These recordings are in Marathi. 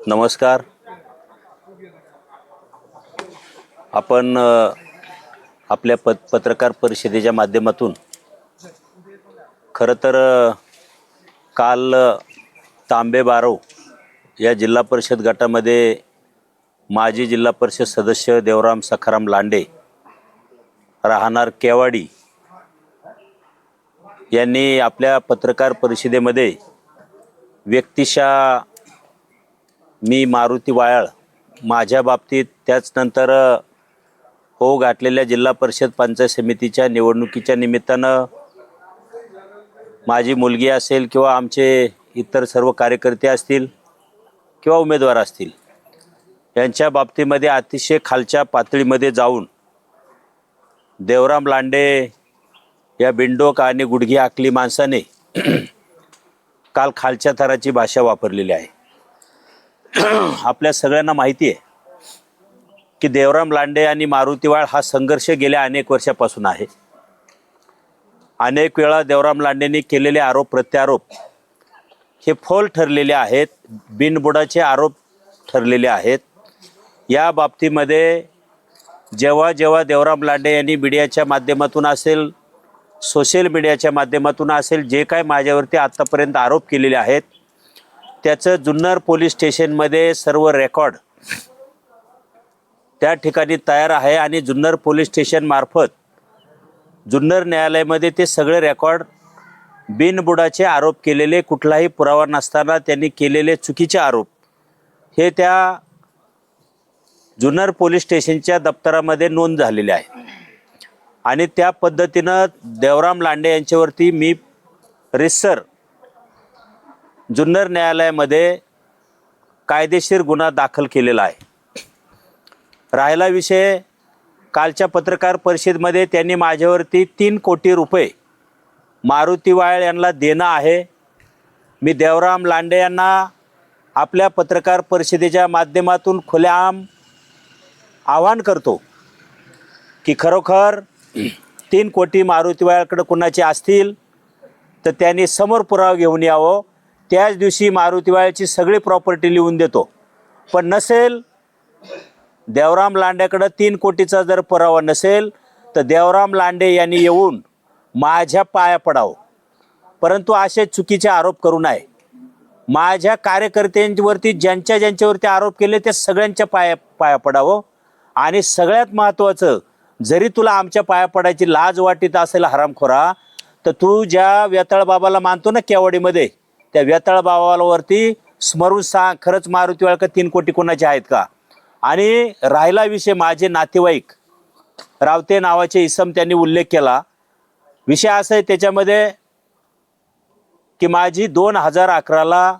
नमस्कार. आपण आपल्या पत्रकार परिषदेच्या माध्यमातून खरं तर काल तांबे बारव या जिल्हा परिषद गटामध्ये माजी जिल्हा परिषद सदस्य देवराम सखाराम लांडे राहणार केवाडी यांनी आपल्या पत्रकार परिषदेमध्ये व्यक्तिशः मी मारुती वायाळ माझ्या बाबतीत त्याचनंतर हो गाठलेल्या जिल्हा परिषद पंचायत समितीच्या निवडणुकीच्या निमित्तानं माझी मुलगी असेल किंवा आमचे इतर सर्व कार्यकर्ते असतील किंवा उमेदवार असतील यांच्या बाबतीमध्ये अतिशय खालच्या पातळीमध्ये जाऊन देवराम लांडे या बिंडोक आणि गुडघी आखली माणसाने काल खालच्या थराची भाषा वापरलेली आहे. आपल्या सगळ्यांना माहिती आहे की देवराम लांडे आणि मारुती वाळ हा संघर्ष गेल्या अनेक वर्षापासून आहे. अनेक वेळा देवराम लांडेंनी केलेले आरोप प्रत्यारोप हे फोल ठरलेले आहेत, बिनबुडाचे आरोप ठरलेले आहेत. या बाबतीमध्ये जेव्हा जेव्हा देवराम लांडे यांनी मीडियाच्या माध्यमातून असेल, सोशल मीडियाच्या माध्यमातून असेल, जे काय माझ्यावरती आत्तापर्यंत आरोप केलेले आहेत त्याचं जुन्नर पोलीस स्टेशनमध्ये सर्व रेकॉर्ड त्या ठिकाणी तयार आहे आणि जुन्नर पोलीस स्टेशन मार्फत जुन्नर न्यायालयामध्ये ते सगळे रेकॉर्ड बिनबुडाचे आरोप केलेले, कुठलाही पुरावा नसताना त्यांनी केलेले चुकीचे आरोप हे त्या जुन्नर पोलीस स्टेशनच्या दप्तरामध्ये नोंद झालेले आहे. आणि त्या पद्धतीनं देवराम लांडे यांच्यावरती मी रितसर जुन्नर न्यायालयामध्ये कायदेशीर गुन्हा दाखल केलेला आहे. राहिला विषय कालच्या पत्रकार परिषदेमध्ये त्यांनी माझ्यावरती 3 कोटी रुपये मारुती वायाळ यांना देणं आहे. मी देवराम लांडे यांना आपल्या पत्रकार परिषदेच्या माध्यमातून खुलेआम आवाहन करतो की खरोखर 3 कोटी मारुती वायाळकडे कुणाचे असतील तर त्यांनी समोर पुरावा घेऊन यावं. त्याच दिवशी मारुती वायाळची सगळी प्रॉपर्टी लिहून देतो. पण नसेल, देवराम लांडेकडे 3 कोटीचा जर पुरावा नसेल तर देवराम लांडे यांनी येऊन माझ्या पाया पडावं. परंतु असे चुकीचे आरोप करू नये. माझ्या कार्यकर्त्यांवरती ज्यांच्यावरती आरोप केले ते सगळ्यांच्या पाया पडावं. आणि सगळ्यात महत्त्वाचं, जरी तुला आमच्या पाया पडायची लाज वाटत असेल हरामखोरा, तर तू ज्या वेताळ बाबाला मानतो ना केवाडीमध्ये, त्या वेताळ बाबावरती स्मरून सांग खरंच मारुती वाळ 3 कोटी कोणाचे आहेत का. आणि राहिला विषय, माझे नातेवाईक रावते नावाचे इसम त्यांनी उल्लेख केला. विषय असा आहे त्याच्यामध्ये की माझी 2011ला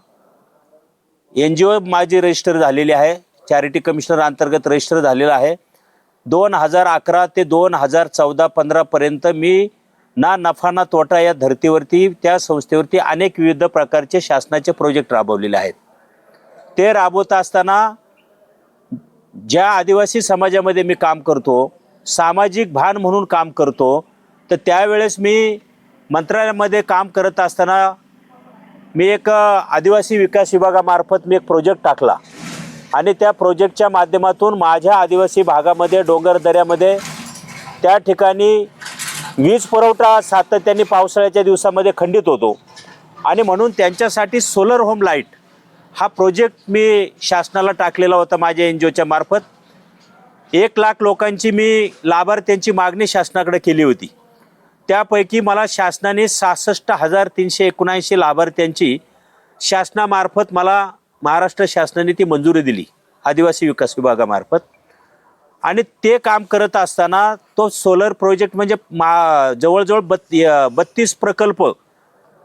NGO माझी रजिस्टर झालेली आहे, चॅरिटी कमिशनर अंतर्गत रजिस्टर झालेला आहे. 2011 ते 2014-15 पर्यंत मी ना नफा ना तोटा या धर्तीवरती त्या संस्थेवरती अनेक विविध प्रकारचे शासनाचे प्रोजेक्ट राबवलेले आहेत. ते राबवत असताना ज्या आदिवासी समाजामध्ये मी काम करतो, सामाजिक भान म्हणून काम करतो, तर त्यावेळेस मी मंत्रालयामध्ये काम करत असताना मी एक आदिवासी विकास विभागामार्फत मी एक प्रोजेक्ट टाकला. आणि त्या प्रोजेक्टच्या माध्यमातून माझ्या आदिवासी भागामध्ये डोंगर दऱ्यामध्ये त्या ठिकाणी वीज पुरवठा सातत्याने पावसाळ्याच्या दिवसामध्ये खंडित होतो. आणि म्हणून त्यांच्यासाठी सोलर होम लाईट हा प्रोजेक्ट मी शासनाला टाकलेला होता माझ्या NGOच्या मार्फत. 1 लाख लोकांची मी लाभार्थ्यांची मागणी शासनाकडे केली होती. त्यापैकी मला शासनाने 66,379 लाभार्थ्यांची शासनामार्फत मला महाराष्ट्र शासनाने ती मंजुरी दिली आदिवासी विकास विभागामार्फत. आणि ते काम करत असताना तो सोलर प्रोजेक्ट म्हणजे जवळजवळ 32 प्रकल्प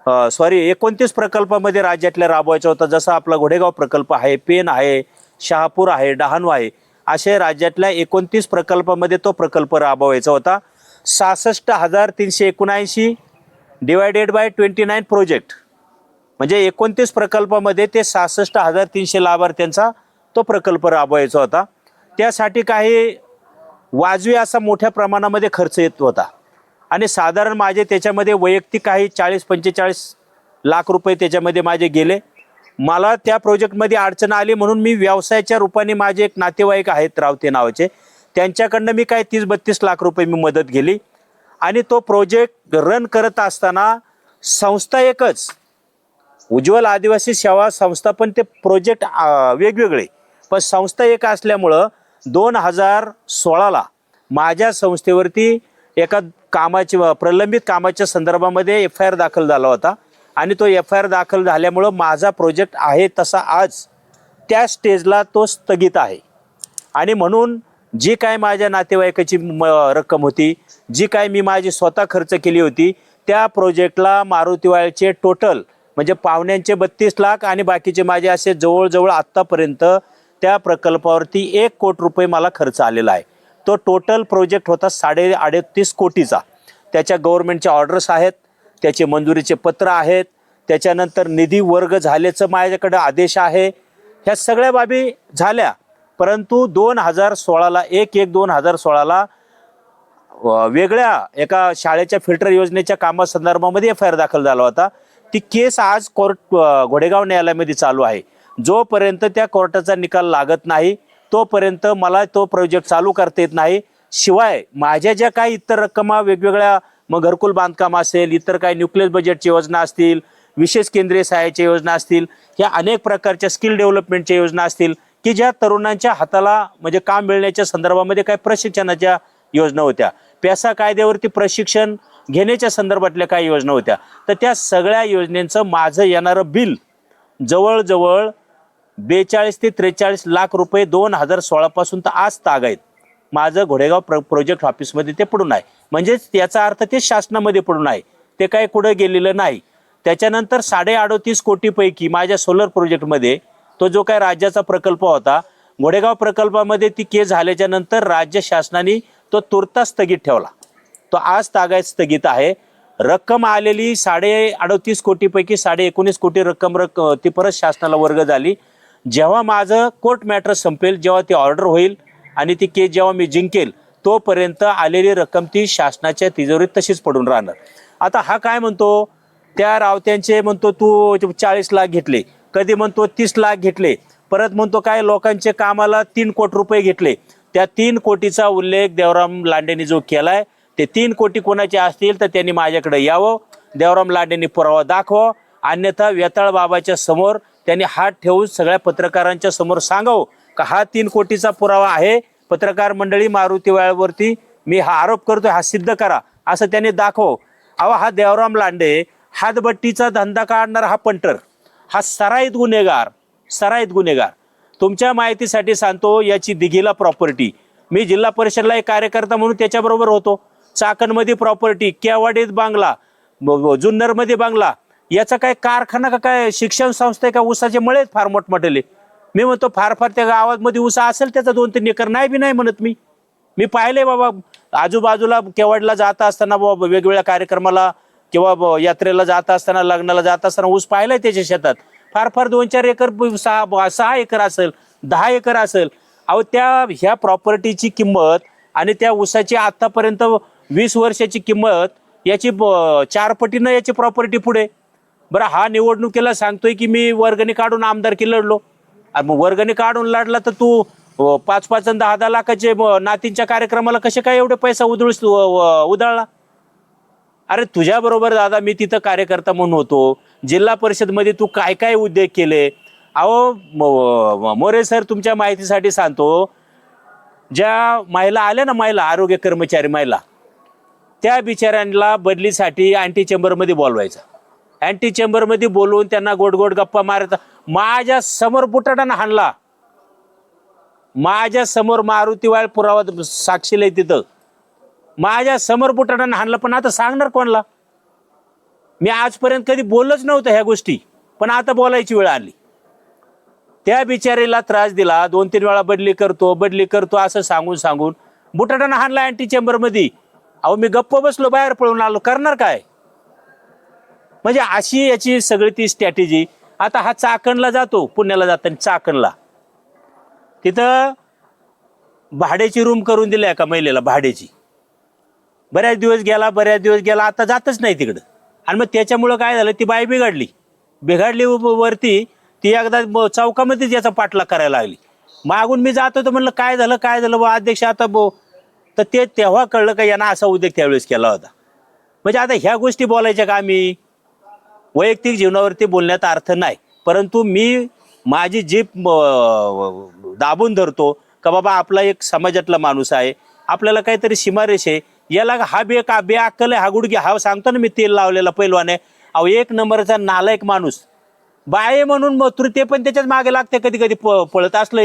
29 प्रकल्पामध्ये राज्यातल्या राबवायचा होता. जसा आपला घोडेगाव प्रकल्प आहे, पेन आहे, शहापूर आहे, डहाणू आहे, असे राज्यातल्या 29 प्रकल्पामध्ये तो प्रकल्प राबवायचा होता. 66,379 डिवायडेड बाय 29 प्रोजेक्ट म्हणजे 29 प्रकल्पामध्ये ते 66,300 लाभार्थ्यांचा तो प्रकल्प राबवायचा होता. त्यासाठी काही वाजवी असा मोठ्या प्रमाणामध्ये खर्च येत होता. आणि साधारण माझे त्याच्यामध्ये वैयक्तिक काही 40-45 लाख रुपये त्याच्यामध्ये माझे गेले. मला त्या प्रोजेक्टमध्ये अडचण आली म्हणून मी व्यवसायाच्या रूपाने माझे एक नातेवाईक आहेत रावते नावाचे, त्यांच्याकडनं मी काय 30-32 लाख रुपये मी मदत गेली आणि तो प्रोजेक्ट रन करत असताना संस्था एकच, उज्ज्वल आदिवासी सेवा संस्था, पण ते प्रोजेक्ट वेगवेगळे, पण संस्था एक असल्यामुळं 2016ला माझ्या संस्थेवरती एका कामाची प्रलंबित कामाच्या संदर्भामध्ये FIR दाखल झाला होता आणि तो FIR दाखल झाल्यामुळं माझा प्रोजेक्ट आहे तसा आज त्या स्टेजला तो स्थगित आहे. आणि म्हणून जी काय माझ्या नातेवाईकाची रक्कम होती, जी काय मी माझी स्वतः खर्च केली होती, त्या प्रोजेक्टला मारुतीवाळचे टोटल म्हणजे पाहुण्यांचे 32 लाख आणि बाकीचे माझे असे जवळजवळ आत्तापर्यंत त्या प्रकल्पावरती 1 कोटी रुपये मला खर्च आलेला आहे. तो टोटल प्रोजेक्ट होता 38.5 कोटीचा. त्याच्या गव्हर्नमेंटच्या ऑर्डर्स आहेत, त्याचे मंजुरीचे पत्र आहेत, त्याच्यानंतर निधी वर्ग झाल्याचं माझ्याकडे आदेश आहे. ह्या सगळ्या बाबी झाल्या, परंतु 2016ला 1/1/2016ला वेगळ्या एका शाळेच्या फिल्टर योजनेच्या कामासंदर्भामध्ये FIR दाखल झाला होता. ती केस आज घोडेगाव न्यायालयामध्ये चालू आहे. जोपर्यंत त्या कोर्टाचा निकाल लागत नाही तोपर्यंत मला तो प्रोजेक्ट चालू करता येत नाही. शिवाय माझ्या ज्या काही इतर रक्कमा वेगवेगळ्या, मग घरकुल बांधकाम असेल, इतर काही न्यूक्लियर बजेटची योजना असतील, विशेष केंद्रीय सहाय्याच्या योजना असतील, ह्या अनेक प्रकारच्या स्किल डेव्हलपमेंटच्या योजना असतील की ज्या तरुणांच्या हाताला म्हणजे काम मिळण्याच्या संदर्भामध्ये काही प्रशिक्षणाच्या योजना होत्या, पेसा कायद्यावरती प्रशिक्षण घेण्याच्या संदर्भातल्या काही योजना होत्या, तर त्या सगळ्या योजनेचं माझं येणारं बिल जवळजवळ 42 ते 43 लाख रुपये 2016 पासून तर आज तागायत माझं घोडेगाव प्रोजेक्ट ऑफिसमध्ये ते पडून आहे. म्हणजेच याचा अर्थ ते शासनामध्ये पडून आहे, ते काही कुठं गेलेलं नाही. त्याच्यानंतर 38.5 कोटीपैकी माझ्या सोलर प्रोजेक्टमध्ये तो जो काय राज्याचा प्रकल्प होता, घोडेगाव प्रकल्पामध्ये ती केस झाल्याच्या नंतर राज्य शासनाने तो तुर्तास स्थगित ठेवला. तो आज तागायत स्थगित आहे. रक्कम आलेली 38.5 कोटीपैकी 19.5 कोटी रक्कम ती परत शासनाला वर्ग झाली. जेव्हा माझं कोर्ट मॅटर संपेल, जेव्हा ती ऑर्डर होईल आणि ती केस जेव्हा मी जिंकेल, तोपर्यंत आलेली रक्कम ती शासनाच्या तिजोरीत तशीच पडून राहणार. आता हा काय म्हणतो, त्या रावत्यांचे म्हणतो तू 40 लाख घेतले, कधी म्हणतो 30 लाख घेतले, परत म्हणतो काय लोकांचे कामाला 3 कोटी रुपये घेतले. त्या 3 कोटीचा उल्लेख देवराम लांडेंनी जो केलाय, ते 3 कोटी कोणाचे असतील तर त्यांनी माझ्याकडे यावं, देवराम लांडेंनी पुरावा दाखवा, अन्यथा वेताळ बाबाच्या समोर त्यांनी हात ठेवून सगळ्या पत्रकारांच्या समोर सांगावं का हा 3 कोटीचा पुरावा आहे, पत्रकार मंडळी मारुतीवाळवरती मी हा आरोप करतोय, हा सिद्ध करा, असं त्यांनी दाखव. अहो, हा देवराम लांडे हातबट्टीचा धंदा काढणारा हा पंटर, हा सराईत गुन्हेगार. तुमच्या माहितीसाठी सांगतो, याची दिघीला प्रॉपर्टी, मी जिल्हा परिषदला एक कार्यकर्ता म्हणून त्याच्याबरोबर होतो. चाकणमध्ये प्रॉपर्टी, केवाडीत बांगला, जुन्नरमध्ये बांगला, याचा काय कारखाना का काय शिक्षण संस्था का ऊसाचे मळेत फार मोठमोठे. मी म्हणतो फार त्या गावामध्ये ऊस असेल त्याचा 2-3 एकर, नाही बी नाही म्हणत मी पाहिले बाबा. आजूबाजूला केवाडला जात असताना बाबा वेगवेगळ्या कार्यक्रमाला किंवा यात्रेला जात असताना, लग्नाला जात असताना ऊस पाहिलाय त्याच्या शेतात. फार 2-4 एकर, 6 एकर असेल, 10 एकर असेल. अहो, ह्या प्रॉपर्टीची किंमत आणि त्या ऊसाची आतापर्यंत 20 वर्षाची किंमत याची 4 पटीनं याची प्रॉपर्टी पुढे. बरं, हा निवडणुकीला सांगतोय की मी वर्गणी काढून आमदारकी लढलो. मग वर्गणी काढून लढला तर तू 5-5 आणि 10-10 लाखाचे नातींच्या कार्यक्रमाला कसे काय एवढे पैसा उधळला? अरे, तुझ्या बरोबर दादा मी तिथं कार्यकर्ता म्हणून होतो. जिल्हा परिषदमध्ये तू काय काय उद्योग केले. अहो मोरे सर, तुमच्या माहितीसाठी सांगतो, ज्या महिला आल्या ना, महिला आरोग्य कर्मचारी महिला, त्या बिचाऱ्यांना बदलीसाठी अँटी चेंबरमध्ये बोलवायचं. अँटी चेंबरमध्ये बोलवून त्यांना गोड गप्पा मारायचा. माझ्या समोर बुटाटानं हाणला, माझ्या समोर मारुतीवाळ पुरावा साक्षीला तिथं माझ्या समोर बुटाटानं हाणलं. पण आता सांगणार कोणला? मी आजपर्यंत कधी बोललोच नव्हतं ह्या गोष्टी, पण आता बोलायची वेळ आली. त्या बिचारीला त्रास दिला, 2-3 वेळा बदली करतो असं सांगून बुटाटानं हाणला अँटी चेंबरमध्ये. अहो, मी गप्प बसलो, बाहेर पळून आलो, करणार काय? म्हणजे अशी याची सगळी ती स्ट्रॅटेजी. आता हा चाकणला जातो, पुण्याला जाताना चाकणला तिथं भाड्याची रूम करून दिली एका महिलेला, भाड्याची. बऱ्याच दिवस गेला, आता जातच नाही तिकडं. आणि मग त्याच्यामुळं काय झालं, ती बाई बिघडली वरती. ती एकदा चौकामध्येच याचा पाठलाग करायला लागली. मागून मी जात होतो, म्हणलं काय झालं बा अध्यक्ष आता तर ते तेव्हा कळलं का यांना असा उद्योग त्यावेळेस केला होता. म्हणजे आता ह्या गोष्टी बोलायच्या का? मी वैयक्तिक जीवनावरती बोलण्याचा अर्थ नाही, परंतु मी माझी जीभ दाबून धरतो का बाबा आपला एक समाजातला माणूस आहे, आपल्याला काहीतरी सीमारेष आहे. याला हा बेअक्कल आहे, हा गुडघे, हा सांगतो ना मी तेल लावलेला पैलवान आहे. अहो एक नंबरचा नालायक माणूस, बाये म्हणून तृतीय पण त्याच्याच मागे लागते, कधी कधी पळत असलं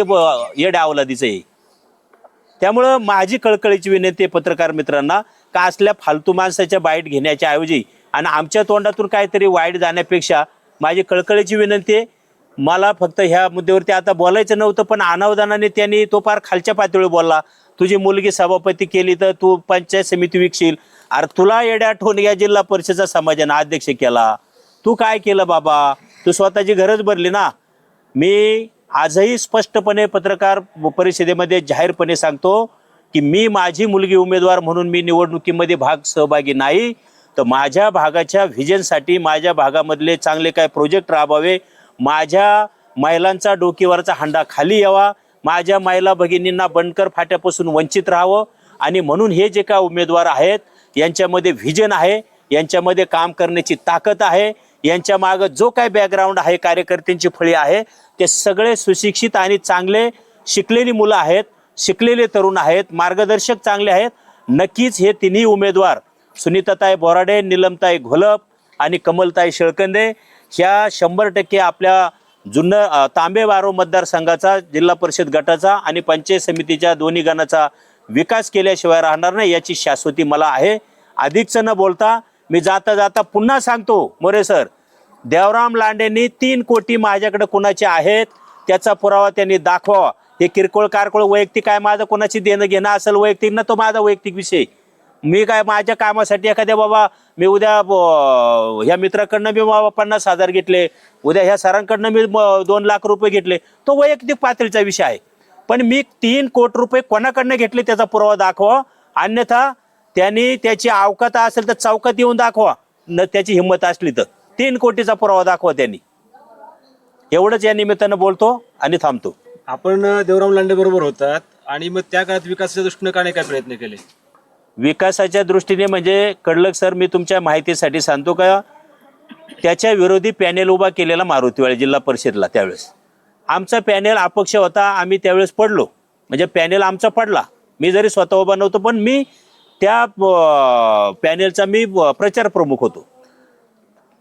येड्या अवलादीचं आहे. त्यामुळं माझी कळकळीची विनंती आहे पत्रकार मित्रांना का असल्या फालतू माणसाच्या बाईट घेण्याच्या ऐवजी आणि आमच्या तोंडातून काहीतरी वाईट जाण्यापेक्षा माझी कळकळीची विनंती आहे. मला फक्त ह्या मुद्द्यावरती आता बोलायचं नव्हतं, पण अनावधानाने त्यांनी तो फार खालच्या पातळीवर बोलला. तुझी मुलगी सभापती केली तर तू पंचायत समिती विकशील. अरे तुला येड्या ठेवून या जिल्हा परिषदेचा समाजानं अध्यक्ष केला, तू काय केलं बाबा? तू स्वतःची गरज भरली ना. मी आजही स्पष्टपणे पत्रकार परिषदेमध्ये जाहीरपणे सांगतो की मी माझी मुलगी उमेदवार म्हणून मी निवडणुकीमध्ये सहभागी नाही, तर माझ्या भागाच्या व्हिजनसाठी माझ्या भागामधले चांगले काय प्रोजेक्ट राबवावे, माझ्या महिलांचा डोकीवरचा हंडा खाली यावा, माझ्या महिला भगिनींना बनकर फाट्यापासून वंचित राहावं. आणि म्हणून हे जे काय उमेदवार आहेत यांच्यामध्ये व्हिजन आहे, यांच्यामध्ये काम करण्याची ताकद आहे, यांच्या मागं जो काय बॅकग्राऊंड आहे, कार्यकर्त्यांची फळी आहे, ते सगळे सुशिक्षित आणि चांगले शिकलेली मुलं आहेत, शिकलेले तरुण आहेत, मार्गदर्शक चांगले आहेत. नक्कीच हे तिन्ही उमेदवार सुनीताताई बोराडे, नीलमताई घोलप आणि कमलताई शेळकंदे ह्या 100% आपल्या जुन्नर तांबेबारो मतदारसंघाचा, जिल्हा परिषद गटाचा आणि पंचायत समितीच्या दोन्ही गणाचा विकास केल्याशिवाय राहणार नाही याची शाश्वती मला आहे. अधिकचं न बोलता मी जाता जाता पुन्हा सांगतो, मोरे सर, देवराम लांडेंनी 3 कोटी माझ्याकडे कुणाचे आहेत त्याचा पुरावा त्यांनी दाखवावा. हे किरकोळ कारकोळ वैयक्तिक काय माझं कोणाची देणं घेणं असेल वैयक्तिक ना, तो माझा वैयक्तिक विषय. मी काय माझ्या कामासाठी एखाद्या बाबा मी उद्या ह्या मित्राकडनं मी 50,000 घेतले, उद्या ह्या सरांकडनं मी 2 लाख रुपये घेतले, तो वैयक्तिक पातळीचा विषय आहे. पण मी 3 कोटी रुपये कोणाकडनं घेतले त्याचा पुरावा दाखवा, अन्यथा त्यांनी त्याची अवकात असेल तर चौकात येऊन दाखवा, न त्याची हिंमत असली तर 3 कोटीचा पुरावा दाखवा त्यांनी. एवढंच या निमित्तानं बोलतो आणि थांबतो. आपण देवराम लांडे बरोबर होतात आणि मग त्या काळात विकासाच्या दृष्टीने काय प्रयत्न केले? विकासाच्या दृष्टीने म्हणजे कडलक सर, मी तुमच्या माहितीसाठी सांगतो का, त्याच्या विरोधी पॅनेल उभा केलेला मारुतीवाडी जिल्हा परिषदला. त्यावेळेस आमचा पॅनेल अपक्ष होता, आम्ही त्यावेळेस पडलो, म्हणजे पॅनेल आमचा पडला. मी जरी स्वतः उभा नव्हतो, पण मी त्या पॅनेलचा मी प्रचार प्रमुख होतो.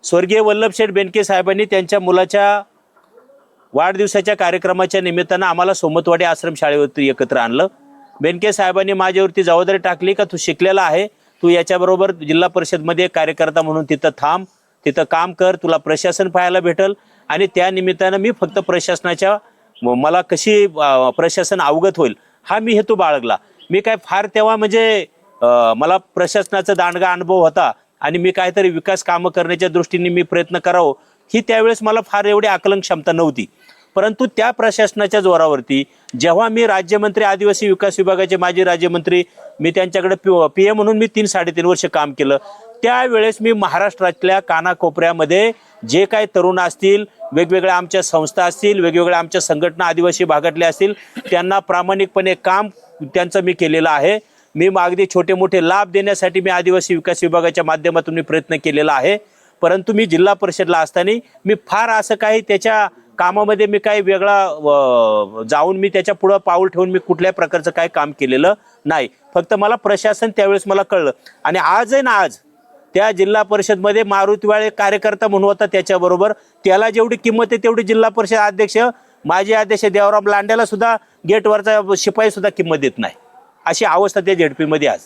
स्वर्गीय वल्लभशेठ बेनके साहेबांनी त्यांच्या मुलाच्या वाढदिवसाच्या कार्यक्रमाच्या निमित्तानं आम्हाला सोमतवाडी आश्रमशाळेवरती एकत्र आणलं. बेनके साहेबांनी माझ्यावरती जबाबदारी टाकली का तू शिकलेला आहे, तू याच्याबरोबर जिल्हा परिषदमध्ये कार्यकर्ता म्हणून तिथं थांब, तिथं काम कर, तुला प्रशासन पाहायला भेटल. आणि त्या निमित्तानं मी फक्त प्रशासनाच्या मला कशी प्रशासन अवगत होईल हा मी हेतू बाळगला. मी काय फार तेव्हा म्हणजे मला प्रशासनाचा दांडगा अनुभव होता आणि मी काहीतरी विकास कामं करण्याच्या दृष्टीने मी प्रयत्न करावं ही त्यावेळेस मला फार एवढी आकलन क्षमता नव्हती. परंतु त्या प्रशासनाच्या जोरावरती जेव्हा मी राज्यमंत्री आदिवासी विकास विभागाचे माजी राज्यमंत्री, मी त्यांच्याकडे PM म्हणून मी 3-3.5 वर्ष काम केलं. त्यावेळेस मी महाराष्ट्रातल्या कानाकोपऱ्यामध्ये जे काही तरुण असतील, वेगवेगळ्या आमच्या संस्था असतील, वेगवेगळ्या आमच्या संघटना आदिवासी भागातल्या असतील, त्यांना प्रामाणिकपणे काम त्यांचं मी केलेलं आहे. मी अगदी छोटे मोठे लाभ देण्यासाठी मी आदिवासी विकास विभागाच्या माध्यमातून मी प्रयत्न केलेला आहे. परंतु मी जिल्हा परिषदला असताना मी फार असं काही त्याच्या कामामध्ये मी काही वेगळा जाऊन मी त्याच्या पुढं पाऊल ठेवून मी कुठल्याही प्रकारचं काही काम केलेलं नाही. फक्त मला प्रशासन त्यावेळेस मला कळलं. आणि आज आहे ना, आज त्या जिल्हा परिषदमध्ये मारुतीवाडी कार्यकर्ता म्हणून होता, त्याच्याबरोबर त्याला जेवढी किंमत आहे तेवढी जिल्हा परिषद अध्यक्ष माजी अध्यक्ष देवराम लांडेला सुद्धा गेटवरचा शिपाई सुद्धा किंमत देत नाही. अशी अवस्था त्या ZP मध्ये आज.